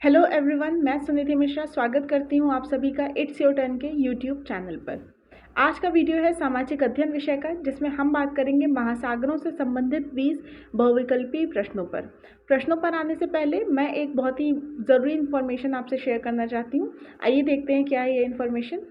Hello everyone, मैं सुनिधि मिश्रा स्वागत करती हूँ आप सभी का इट्स योर टर्न के यूट्यूब चैनल पर। आज का वीडियो है सामाजिक अध्ययन विषय का, जिसमें हम बात करेंगे महासागरों से संबंधित 20 बहुविकल्पीय प्रश्नों पर। प्रश्नों पर आने से पहले मैं एक बहुत ही ज़रूरी इन्फॉर्मेशन आपसे शेयर करना चाहती हूँ। आइए देखते हैं क्या है ये इन्फॉर्मेशन।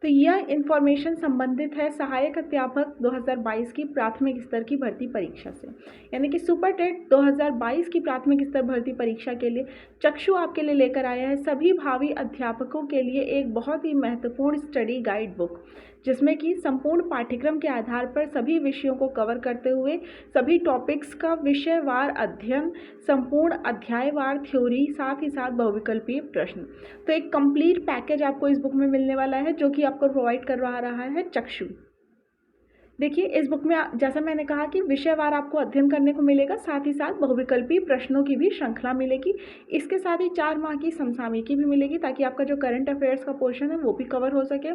तो यह इन्फॉर्मेशन संबंधित है सहायक अध्यापक 2022 की प्राथमिक स्तर की भर्ती परीक्षा से, यानी कि सुपर टेट 2022 की प्राथमिक स्तर भर्ती परीक्षा के लिए चक्षु आपके लिए लेकर आया है सभी भावी अध्यापकों के लिए एक बहुत ही महत्वपूर्ण स्टडी गाइड बुक, जिसमें कि संपूर्ण पाठ्यक्रम के आधार पर सभी विषयों को कवर करते हुए सभी टॉपिक्स का विषयवार अध्ययन, संपूर्ण अध्यायवार थ्योरी, साथ ही साथ बहुविकल्पीय प्रश्न। तो एक कंप्लीट पैकेज आपको इस बुक में मिलने वाला है, जो कि आपको प्रोवाइड करवा रहा है चक्षु। देखिए, इस बुक में जैसा मैंने कहा कि विषयवार आपको अध्ययन करने को मिलेगा, साथ ही साथ बहुविकल्पीय प्रश्नों की भी श्रृंखला मिलेगी। इसके साथ ही 4 माह की समसामयिकी भी मिलेगी, ताकि आपका जो करंट अफेयर्स का पोर्शन है वो भी कवर हो सके।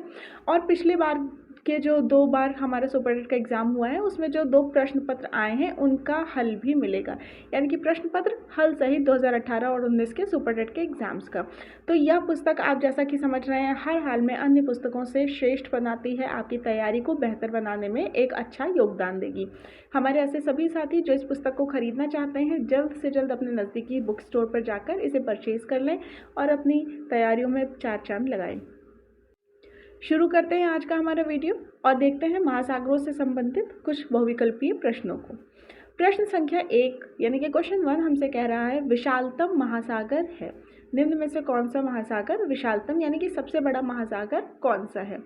और पिछली बार के जो 2 बार हमारा सुपर टेट का एग्ज़ाम हुआ है, उसमें जो 2 प्रश्न पत्र आए हैं उनका हल भी मिलेगा, यानी कि प्रश्न पत्र हल सहित 2018 और 19 के सुपर टेट के एग्ज़ाम्स का। तो यह पुस्तक आप जैसा कि समझ रहे हैं हर हाल में अन्य पुस्तकों से श्रेष्ठ बनाती है, आपकी तैयारी को बेहतर बनाने में एक अच्छा योगदान देगी। हमारे ऐसे सभी साथी जो इस पुस्तक को खरीदना चाहते हैं, जल्द से जल्द अपने नज़दीकी बुक स्टोर पर जाकर इसे परचेज़ कर लें और अपनी तैयारियों में 4 चांद लगाएं। शुरू करते हैं आज का हमारा वीडियो और देखते हैं महासागरों से संबंधित कुछ बहुविकल्पीय प्रश्नों को। प्रश्न संख्या 1 यानी कि क्वेश्चन 1 हमसे कह रहा है विशालतम महासागर है। निम्न में से कौन सा महासागर विशालतम यानी कि सबसे बड़ा महासागर कौन सा है?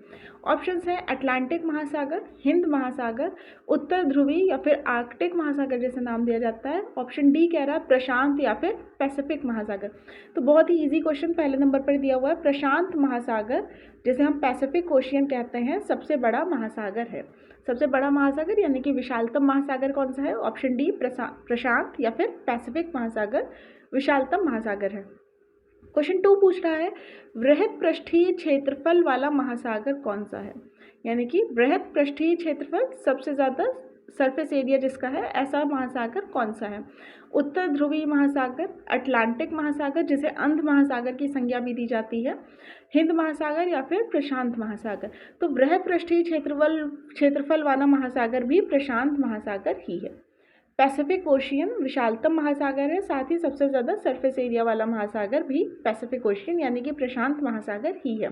ऑप्शंस है अटलांटिक महासागर, हिंद महासागर, उत्तर ध्रुवी या फिर आर्कटिक महासागर जैसे नाम दिया जाता है। ऑप्शन डी कह रहा है प्रशांत या फिर पैसिफिक महासागर। तो बहुत ही इजी क्वेश्चन पहले नंबर पर दिया हुआ है। प्रशांत महासागर, जिसे हम पैसिफिक ओशियन कहते हैं, सबसे बड़ा महासागर है। सबसे बड़ा महासागर यानी कि विशालतम महासागर कौन सा है? ऑप्शन डी प्रशांत या फिर पैसिफिक महासागर विशालतम महासागर है। क्वेश्चन 2 पूछ रहा है वृहद पृष्ठीय क्षेत्रफल वाला महासागर कौन सा है? यानी कि वृहद पृष्ठीय क्षेत्रफल, सबसे ज़्यादा सरफेस एरिया जिसका है, ऐसा महासागर कौन सा है? उत्तर ध्रुवीय महासागर, अटलांटिक महासागर जिसे अंध महासागर की संज्ञा भी दी जाती है, हिंद महासागर या फिर प्रशांत महासागर। तो वृहद पृष्ठीय क्षेत्रफल वाला महासागर भी प्रशांत महासागर ही है। पैसिफिक ओशियन विशालतम महासागर है, साथ ही सबसे ज़्यादा सरफेस एरिया वाला महासागर भी पैसिफिक ओशियन यानी कि प्रशांत महासागर ही है।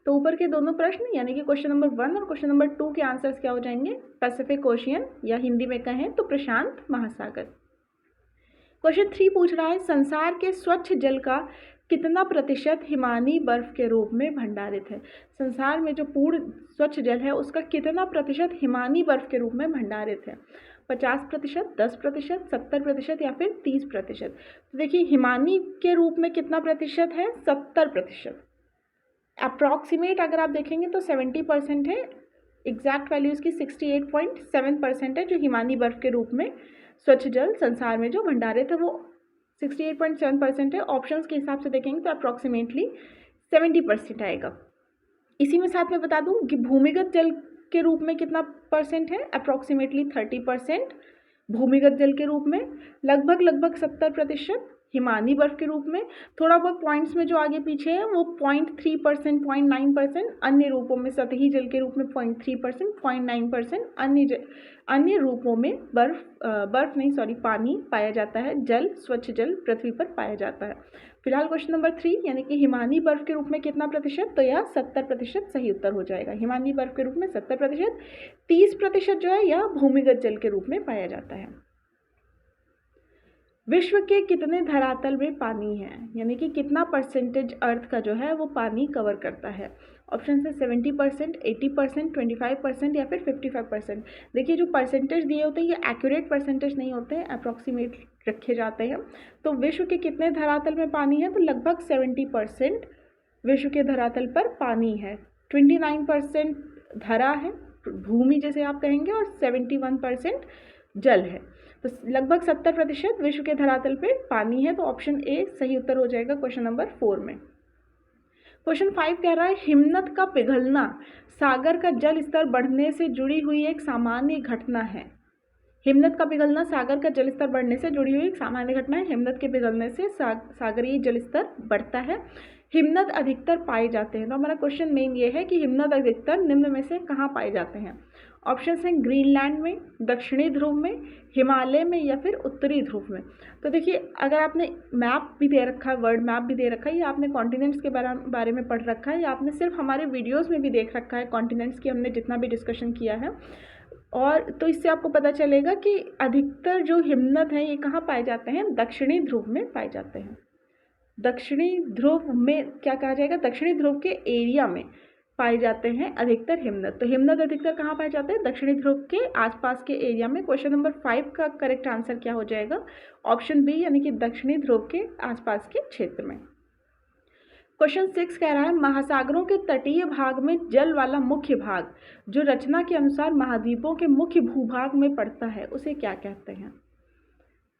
तो ऊपर के दोनों प्रश्न यानी कि क्वेश्चन नंबर 1 और क्वेश्चन नंबर 2 के आंसर्स क्या हो जाएंगे? पैसिफिक ओशियन या हिंदी में कहें तो प्रशांत महासागर। क्वेश्चन 3 पूछ रहा है संसार के स्वच्छ जल का कितना प्रतिशत हिमानी बर्फ के रूप में भंडारित है? संसार में जो पूर्ण स्वच्छ जल है उसका कितना प्रतिशत हिमानी बर्फ के रूप में भंडारित है? 50%, 10%, 70% या फिर 30%? तो देखिए, हिमानी के रूप में कितना प्रतिशत है? 70%। अप्रॉक्सीमेट अगर आप देखेंगे तो 70% है। एग्जैक्ट वैल्यू इसकी 68.7% है, जो हिमानी बर्फ के रूप में स्वच्छ जल संसार में जो भंडारित है वो 68.7% है। ऑप्शंस के हिसाब से देखेंगे तो अप्रॉक्सीमेटली 70% आएगा। इसी में साथ में बता दूं कि भूमिगत जल के रूप में कितना परसेंट है? अप्रॉक्सीमेटली 30% भूमिगत जल के रूप में, लगभग 70% हिमानी बर्फ के रूप में। थोड़ा बहुत पॉइंट्स में जो आगे पीछे है वो 0.3%, 0.9%, अन्य रूपों में सतही जल के रूप में 0.3%, 0.9% अन्य रूपों में पानी पाया जाता है, जल, स्वच्छ जल पृथ्वी पर पाया जाता है। फिलहाल क्वेश्चन नंबर 3 यानी कि हिमानी बर्फ के रूप में कितना प्रतिशत? तो यह 70% सही उत्तर हो जाएगा। हिमानी बर्फ के रूप में 70%, 30% जो है यह भूमिगत जल के रूप में पाया जाता है। विश्व के कितने धरातल में पानी है? यानी कि कितना परसेंटेज अर्थ का जो है वो पानी कवर करता है? ऑप्शन है 70%, 80%, 25% या फिर 55%। देखिए, जो परसेंटेज दिए होते हैं ये एक्यूरेट परसेंटेज नहीं होते हैं, अप्रॉक्सीमेट रखे जाते हैं। तो विश्व के कितने धरातल में पानी है? तो लगभग 70% विश्व के धरातल पर पानी है। 29% धरा है, भूमि जैसे आप कहेंगे, और 71% जल है। तो लगभग 70% विश्व के धरातल पे पानी है। तो ऑप्शन ए सही उत्तर हो जाएगा क्वेश्चन नंबर 4 में। क्वेश्चन 5 कह रहा है हिमनद का पिघलना सागर का जल स्तर बढ़ने से जुड़ी हुई एक सामान्य घटना है। हिमनद का पिघलना सागर का जलस्तर बढ़ने से जुड़ी हुई एक सामान्य घटना है। हिमनद के पिघलने से सागरीय जलस्तर बढ़ता है। हिमनद अधिकतर पाए जाते हैं, तो हमारा क्वेश्चन मेन ये है कि हिमनद अधिकतर निम्न में से कहाँ पाए जाते हैं। ऑप्शन है ग्रीनलैंड में, दक्षिणी ध्रुव में, हिमालय में या फिर उत्तरी ध्रुव में। तो देखिए, अगर आपने मैप भी दे रखा है, वर्ल्ड मैप भी दे रखा है, या आपने कॉन्टिनेंट्स के बारे में पढ़ रखा है, या आपने सिर्फ हमारे वीडियोस में भी देख रखा है कॉन्टिनेंट्स की हमने जितना भी डिस्कशन किया है, और तो इससे आपको पता चलेगा कि अधिकतर जो हिमनद हैं ये कहाँ पाए जाते हैं, दक्षिणी ध्रुव में पाए जाते हैं। दक्षिणी ध्रुव में क्या कहा जाएगा, दक्षिणी ध्रुव के एरिया में पाए जाते हैं अधिकतर हिमनद। तो हिमनद अधिकतर कहाँ पाए जाते हैं, दक्षिणी ध्रुव के आसपास के एरिया में। क्वेश्चन नंबर 5 का करेक्ट आंसर क्या हो जाएगा, ऑप्शन बी, यानी कि दक्षिणी ध्रुव के आसपास के क्षेत्र में। क्वेश्चन 6 कह रहा है महासागरों के तटीय भाग में जल वाला मुख्य भाग जो रचना के अनुसार महाद्वीपों के मुख्य भूभाग में पड़ता है उसे क्या कहते हैं।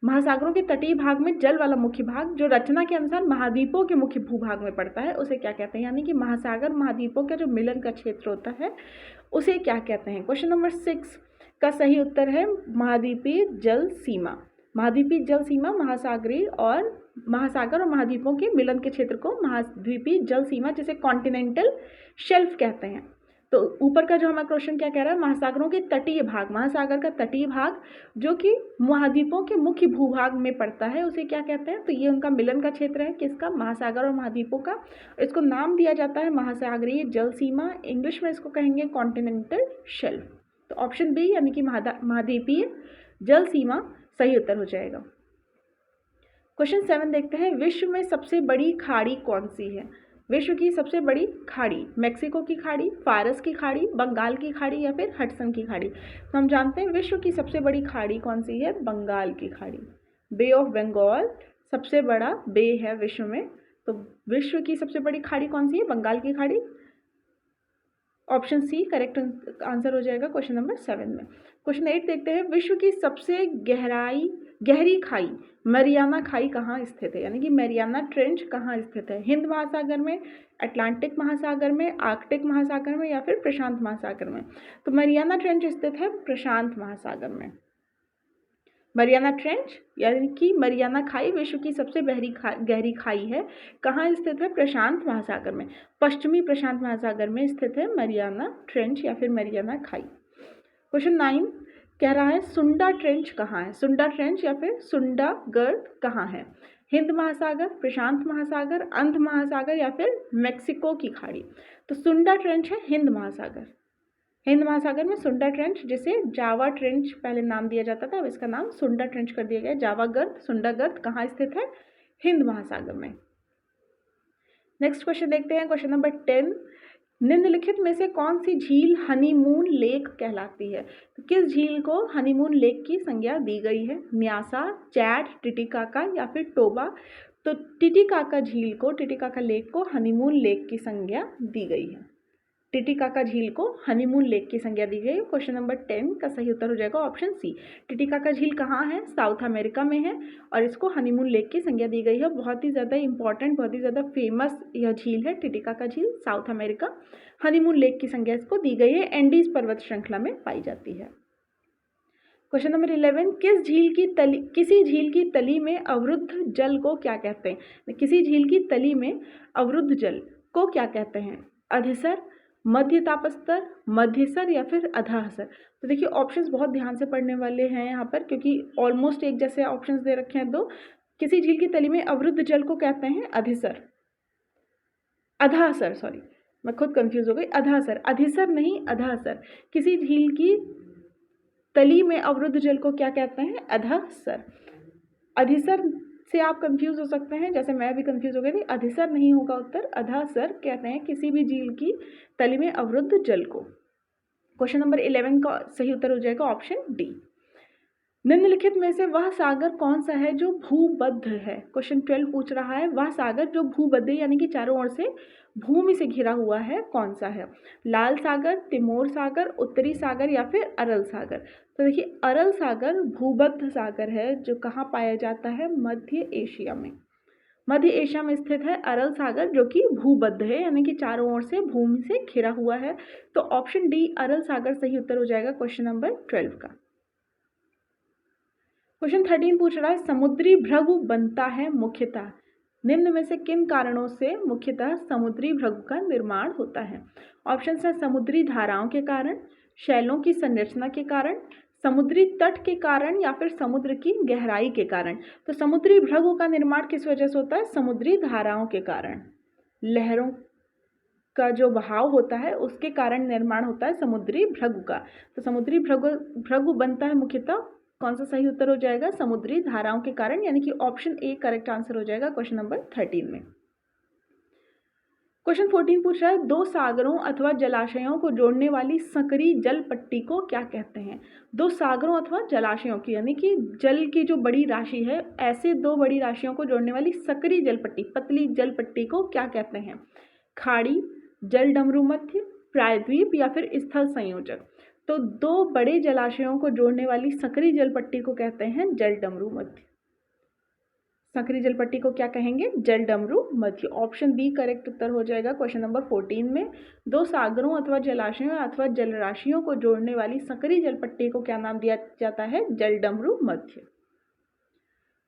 महासागरों के तटीय भाग में जल वाला मुख्य भाग जो रचना के अनुसार महाद्वीपों के मुख्य भूभाग में पड़ता है उसे क्या कहते हैं, यानी कि महासागर महाद्वीपों का जो मिलन का क्षेत्र होता है उसे क्या कहते हैं। क्वेश्चन नंबर 6 का सही उत्तर है महाद्वीपीय जल सीमा। महाद्वीपीय जल सीमा महासागर और महाद्वीपों के मिलन के क्षेत्र को महाद्वीपीय जल सीमा, जिसे कॉन्टिनेंटल शेल्फ कहते हैं। तो ऊपर का जो हमारा क्वेश्चन क्या कह रहा है, महासागरों के तटीय भाग, महासागर का तटीय भाग जो कि महाद्वीपों के मुख्य भूभाग में पड़ता है उसे क्या कहते हैं। तो ये उनका मिलन का क्षेत्र है, किसका, महासागर और महाद्वीपों का। इसको नाम दिया जाता है महासागरीय जल सीमा, इंग्लिश में इसको कहेंगे कॉन्टिनेंटल शेल्फ। तो ऑप्शन बी, यानी कि महाद्वीपीय जल सीमा सही उत्तर हो जाएगा। क्वेश्चन 7 देखते हैं, विश्व में सबसे बड़ी खाड़ी कौन सी है। विश्व की सबसे बड़ी खाड़ी, मेक्सिको की खाड़ी, फारस की खाड़ी, बंगाल की खाड़ी या फिर हडसन की खाड़ी। तो हम जानते हैं विश्व की सबसे बड़ी खाड़ी कौन सी है, बंगाल की खाड़ी। बे ऑफ बंगाल सबसे बड़ा बे है विश्व में, तो विश्व की सबसे बड़ी खाड़ी कौन सी है, बंगाल की खाड़ी। ऑप्शन सी करेक्ट आंसर हो जाएगा क्वेश्चन नंबर 7 में। क्वेश्चन 8 देखते हैं, विश्व की सबसे गहरी खाई मैरियाना खाई कहाँ स्थित है, यानी कि मैरियाना ट्रेंच कहाँ स्थित है। हिंद महासागर में, अटलांटिक महासागर में, आर्कटिक महासागर में या फिर प्रशांत महासागर में। तो मैरियाना ट्रेंच स्थित है प्रशांत महासागर में। मैरियाना ट्रेंच यानी कि मैरियाना खाई विश्व की सबसे गहरी खाई है, कहाँ स्थित है, प्रशांत महासागर में। पश्चिमी प्रशांत महासागर में स्थित है मैरियाना ट्रेंच या फिर मैरियाना खाई। क्वेश्चन 9 कह रहा है सुंडा ट्रेंच कहाँ है, सुंडा ट्रेंच या फिर सुंडा गर्त कहाँ है। हिंद महासागर, प्रशांत महासागर, अंध महासागर या फिर मेक्सिको की खाड़ी। तो सुंडा ट्रेंच है हिंद महासागर। हिंद महासागर में सुंडा ट्रेंच, जिसे जावा ट्रेंच पहले नाम दिया जाता था, अब इसका नाम सुंडा ट्रेंच कर दिया गया। जावा गर्त, सुंडा गर्त कहाँ स्थित है, हिंद महासागर में। नेक्स्ट क्वेश्चन देखते हैं, क्वेश्चन नंबर 10, निम्नलिखित में से कौन सी झील हनीमून लेक कहलाती है। तो किस झील को हनीमून लेक की संज्ञा दी गई है, न्यासा, चैड, टिटिकाका या फिर टोबा। तो टिटिकाका झील को, टिटिकाका लेक को हनीमून लेक की संज्ञा दी गई है। टिटिकाका झील को हनीमून लेक की संज्ञा दी गई है। क्वेश्चन नंबर 10 का सही उत्तर हो जाएगा ऑप्शन सी। टिटिकाका झील कहाँ है, साउथ अमेरिका में है और इसको हनीमून लेक की संज्ञा दी गई है। बहुत ही ज़्यादा इंपॉर्टेंट, बहुत ही ज़्यादा फेमस यह झील है, टिटिकाका झील, साउथ अमेरिका। हनीमून लेक की संज्ञा इसको दी गई है, एंडीज पर्वत श्रृंखला में पाई जाती है। क्वेश्चन नंबर 11, किसी झील की तली में अवरुद्ध जल को क्या कहते हैं। किसी झील की तली में अवरुद्ध जल को क्या कहते हैं, अधिसर, मध्य तापस्तर, मध्यसर या फिर अधासर। तो देखिए ऑप्शंस बहुत ध्यान से पढ़ने वाले हैं यहाँ पर, क्योंकि ऑलमोस्ट एक जैसे ऑप्शंस दे रखे हैं। दो, किसी झील की तली में अवरुद्ध जल को कहते हैं अधिसर, अधासर, सॉरी मैं खुद कंफ्यूज हो गई, अधासर, अधिसर नहीं अधासर। किसी झील की तली में अवरुद्ध जल को क्या कहते हैं, अधासर। अधिसर से आप कंफ्यूज हो सकते हैं, जैसे मैं भी कंफ्यूज हो गई थी, अधिसर नहीं होगा उत्तर, अधासर कहते हैं किसी भी झील की तली में अवरुद्ध जल को। क्वेश्चन नंबर 11 का सही उत्तर हो जाएगा ऑप्शन डी। निम्नलिखित में से वह सागर कौन सा है जो भूबद्ध है। क्वेश्चन 12 पूछ रहा है वह सागर जो भूबद्ध है, यानी कि चारों ओर से भूमि से घिरा हुआ है, कौन सा है। लाल सागर, तिमोर सागर, उत्तरी सागर या फिर अरल सागर। तो देखिए अरल सागर भूबद्ध सागर है जो कहाँ पाया जाता है, मध्य एशिया में। मध्य एशिया में स्थित है अरल सागर जो कि भूबद्ध है, यानी कि चारों ओर से भूमि से घिरा हुआ है। तो ऑप्शन डी अरल सागर सही उत्तर हो जाएगा क्वेश्चन नंबर 12 का। क्वेश्चन 13 पूछ रहा है समुद्री भृगु बनता है मुख्यतः निम्न में से किन कारणों से मुख्यतः समुद्री भृगु का निर्माण होता है। ऑप्शन है समुद्री धाराओं के कारण, शैलों की संरचना के कारण, समुद्री तट के कारण या फिर समुद्र की गहराई के कारण। तो समुद्री भृगु का निर्माण किस वजह से होता है? समुद्री धाराओं के कारण, लहरों का जो बहाव होता है उसके कारण निर्माण होता है समुद्री भृगु का। तो समुद्री भृगु बनता है मुख्यतः, कौन सा सही उत्तर हो जाएगा? समुद्री धाराओं के कारण, यानी कि ऑप्शन ए करेक्ट आंसर हो जाएगा क्वेश्चन नंबर 13 में। क्वेश्चन 14 पूछ रहा है दो सागरों अथवा जलाशयों को जोड़ने वाली संकरी जल पट्टी को क्या कहते हैं। दो सागरों अथवा जलाशयों की, यानी कि जल की जो बड़ी राशि है, ऐसे दो बड़ी राशियों को जोड़ने वाली संकरी जल पट्टी, पतली जल पट्टी को क्या कहते हैं? खाड़ी, जल डमरू मध्य, प्रायद्वीप या फिर स्थल संयोजक। तो दो बड़े जलाशयों को जोड़ने वाली संकरी जल पट्टी को कहते हैं जल डमरू मध्य। संकरी जल पट्टी को क्या कहेंगे? जल डमरू मध्य। ऑप्शन बी करेक्ट उत्तर हो जाएगा क्वेश्चन नंबर 14 में। दो सागरों अथवा जलाशयों अथवा जलराशियों को जोड़ने वाली संकरी जल पट्टी को क्या नाम दिया जाता है? जल डमरू मध्य।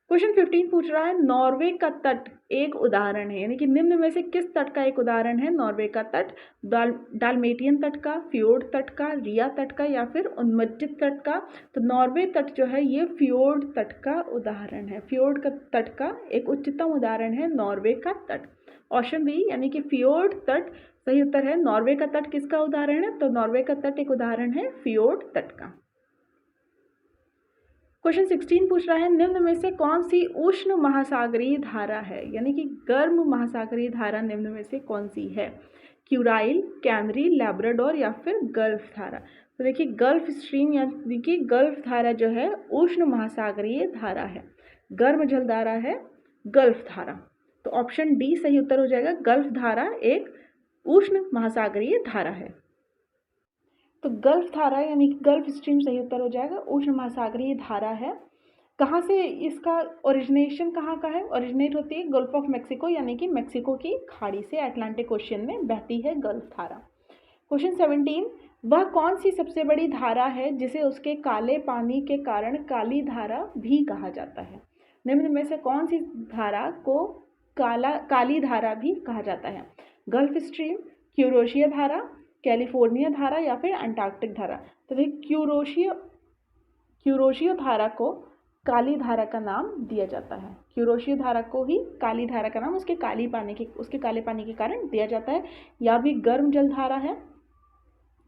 क्वेश्चन 15 पूछ रहा है नॉर्वे का तट एक उदाहरण है, यानी कि निम्न में से किस तट का एक उदाहरण है नॉर्वे का तट? डालमेटियन तट का, फ्योर्ड तट का, रिया तट का या फिर उन्मज्जित तट का। तो नॉर्वे तट जो है ये फ्योर्ड तट का उदाहरण है। फ्योर्ड का तट का एक उच्चतम उदाहरण है नॉर्वे का तट। ऑप्शन बी यानी कि फ्योर्ड तट सही उत्तर है। नॉर्वे का तट किसका उदाहरण है? तो नॉर्वे का तट एक उदाहरण है फ्योर्ड तट का। क्वेश्चन 16 पूछ रहा है निम्न में से कौन सी उष्ण महासागरीय धारा है, यानी कि गर्म महासागरीय धारा निम्न में से कौन सी है? क्यूराइल, कैनरी, लैब्राडोर या फिर गल्फ धारा। तो देखिए गल्फ स्ट्रीम यानी कि गल्फ धारा जो है उष्ण महासागरीय धारा है, गर्म जलधारा है गल्फ धारा। तो ऑप्शन डी सही उत्तर हो जाएगा। गल्फ धारा एक उष्ण महासागरीय धारा है। तो गल्फ धारा यानी कि गल्फ स्ट्रीम सही उत्तर हो जाएगा, उष्ण महासागरीय धारा है। कहाँ से इसका ओरिजिनेशन कहाँ का है? ओरिजिनेट होती है गल्फ ऑफ मैक्सिको, यानी कि मैक्सिको की खाड़ी से अटलांटिक ओशियन में बहती है गल्फ धारा। क्वेश्चन 17 वह कौन सी सबसे बड़ी धारा है जिसे उसके काले पानी के कारण काली धारा भी कहा जाता है? निम्न में से कौन सी धारा को काली धारा भी कहा जाता है? गल्फ स्ट्रीम, क्यूरोशिया धारा, कैलिफोर्निया धारा या फिर अंटार्कटिक धारा। तो देखिए क्यूरोशियो धारा को काली धारा का नाम दिया जाता है। क्यूरोशियो धारा को ही काली धारा का नाम उसके काले पानी के कारण दिया जाता है। यह भी गर्म जल धारा है।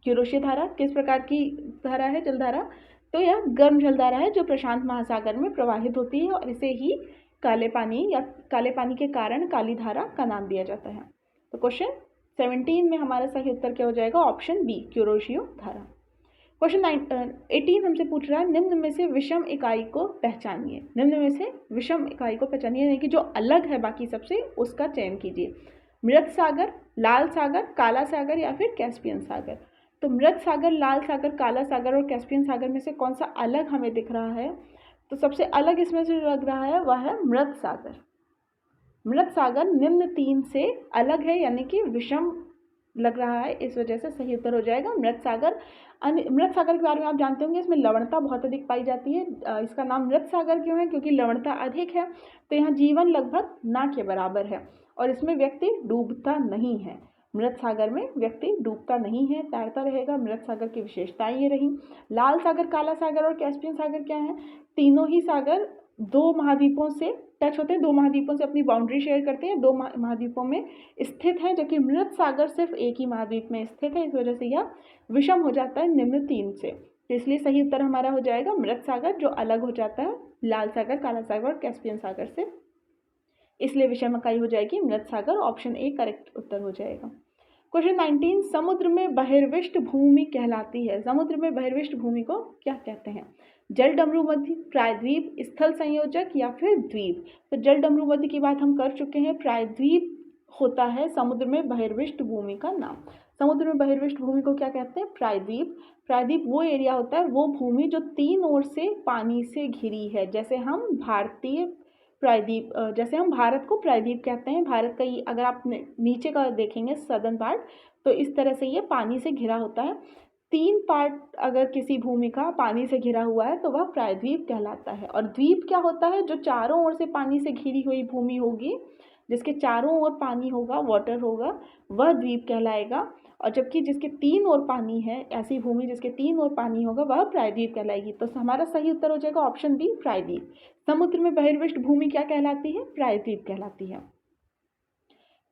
क्यूरोशियो धारा किस प्रकार की धारा है? जलधारा। तो यह गर्म जलधारा है जो प्रशांत महासागर में प्रवाहित होती है और इसे ही काले पानी के कारण काली धारा का नाम दिया जाता है। तो क्वेश्चन 17 में हमारा सही उत्तर क्या हो जाएगा? ऑप्शन बी क्यूरोशियो धारा। क्वेश्चन 18 हमसे पूछ रहा है निम्न में से विषम इकाई को पहचानिए। निम्न में से विषम इकाई को पहचानिए यानी कि जो अलग है बाकी सबसे, उसका चयन कीजिए। मृत सागर, लाल सागर, काला सागर या फिर कैस्पियन सागर। तो मृत सागर, लाल सागर, काला सागर और कैस्पियन सागर में से कौन सा अलग हमें दिख रहा है? तो सबसे अलग इसमें से लग रहा है वह है मृत सागर। मृत सागर निम्न तीन से अलग है, यानी कि विषम लग रहा है, इस वजह से सही उत्तर हो जाएगा मृत सागर। मृत सागर के बारे में आप जानते होंगे इसमें लवणता बहुत अधिक पाई जाती है। इसका नाम मृत सागर क्यों है? क्योंकि लवणता अधिक है। तो यहाँ जीवन लगभग ना के बराबर है और इसमें व्यक्ति डूबता नहीं है। मृत सागर में व्यक्ति डूबता नहीं है, तैरता रहेगा। मृत सागर की विशेषताएं ये रही। लाल सागर, काला सागर और कैस्पियन सागर क्या है? तीनों ही सागर दो महाद्वीपों से टच होते हैं, दो महाद्वीपों से अपनी बाउंड्री शेयर करते हैं, दो महाद्वीपों में स्थित है, जबकि मृत सागर सिर्फ एक ही महाद्वीप में स्थित है। इस वजह से यह विषम हो जाता है निम्न तीन से। तो इसलिए सही उत्तर हमारा हो जाएगा मृत सागर, जो अलग हो जाता है लाल सागर, काला सागर और कैस्पियन सागर से। इसलिए विषम इकाई हो जाएगी मृत सागर। ऑप्शन ए करेक्ट उत्तर हो जाएगा। क्वेश्चन 19 समुद्र में बहिर्विष्ट भूमि कहलाती है। समुद्र में बहिर्विष्ट भूमि को क्या कहते हैं? जल डमरू मध्य, प्रायद्वीप, स्थल संयोजक या फिर द्वीप। तो जल डमरू मध्य की बात हम कर चुके हैं। प्रायद्वीप होता है समुद्र में बहिर्विष्ट भूमि का नाम। समुद्र में बहिर्विष्ट भूमि को क्या कहते हैं? प्रायद्वीप। प्रायद्वीप वो एरिया होता है, वो भूमि जो तीन ओर से पानी से घिरी है। जैसे हम भारत को प्रायद्वीप कहते हैं। भारत का अगर आप नीचे का देखेंगे सदर्न पार्ट, तो इस तरह से ये पानी से घिरा होता है। 3 पार्ट अगर किसी भूमि का पानी से घिरा हुआ है तो वह प्रायद्वीप कहलाता है। और द्वीप क्या होता है? जो चारों ओर से पानी से घिरी हुई भूमि होगी, जिसके चारों ओर पानी होगा, वाटर होगा, वह द्वीप कहलाएगा। और जबकि जिसके 3 ओर पानी है, ऐसी भूमि जिसके 3 ओर पानी होगा, वह प्रायद्वीप कहलाएगी। तो हमारा सही उत्तर हो जाएगा ऑप्शन बी, प्रायद्वीप। समुद्र में बहिर्विष्ट भूमि क्या कहलाती है? प्रायद्वीप कहलाती है।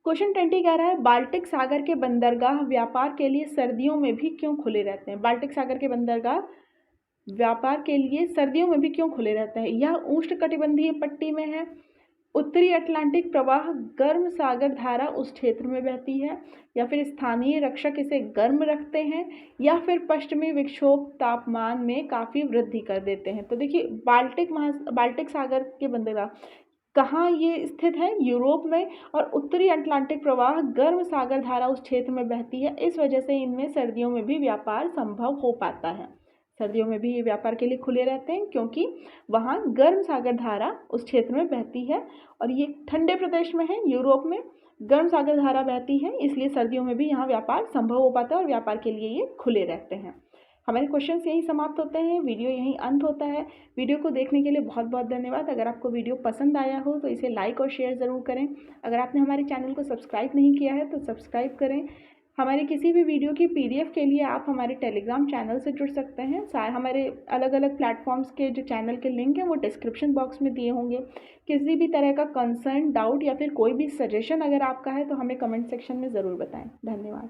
क्वेश्चन 20 कह रहा है बाल्टिक सागर के बंदरगाह व्यापार के लिए सर्दियों में भी क्यों खुले रहते हैं? बाल्टिक सागर के बंदरगाह व्यापार के लिए सर्दियों में भी क्यों खुले रहते हैं? यह उष्णकटिबंधीय पट्टी में है, उत्तरी अटलांटिक प्रवाह गर्म सागर धारा उस क्षेत्र में बहती है, या फिर स्थानीय रक्षक इसे गर्म रखते हैं, या फिर पश्चिमी विक्षोभ तापमान में काफ़ी वृद्धि कर देते हैं। तो देखिए बाल्टिक सागर के बंदरगाह कहाँ ये स्थित है? यूरोप में। और उत्तरी अटलांटिक प्रवाह गर्म सागर धारा उस क्षेत्र में बहती है, इस वजह से इनमें सर्दियों में भी व्यापार संभव हो पाता है। सर्दियों में भी ये व्यापार के लिए खुले रहते हैं क्योंकि वहाँ गर्म सागर धारा उस क्षेत्र में बहती है, और ये ठंडे प्रदेश में है, यूरोप में गर्म सागर धारा बहती है, इसलिए सर्दियों में भी यहाँ व्यापार संभव हो पाता है और व्यापार के लिए ये खुले रहते हैं। हमारे क्वेश्चंस यही समाप्त होते हैं, वीडियो यहीं अंत होता है। वीडियो को देखने के लिए बहुत बहुत धन्यवाद। अगर आपको वीडियो पसंद आया हो तो इसे लाइक और शेयर ज़रूर करें। अगर आपने हमारे चैनल को सब्सक्राइब नहीं किया है तो सब्सक्राइब करें। हमारे किसी भी वीडियो की PDF के लिए आप हमारे टेलीग्राम चैनल से जुड़ सकते हैं। हमारे अलग अलग प्लेटफॉर्म्स के जो चैनल के लिंक हैं वो डिस्क्रिप्शन बॉक्स में दिए होंगे। किसी भी तरह का कंसर्न, डाउट या फिर कोई भी सजेशन अगर आपका है तो हमें कमेंट सेक्शन में ज़रूर बताएं। धन्यवाद।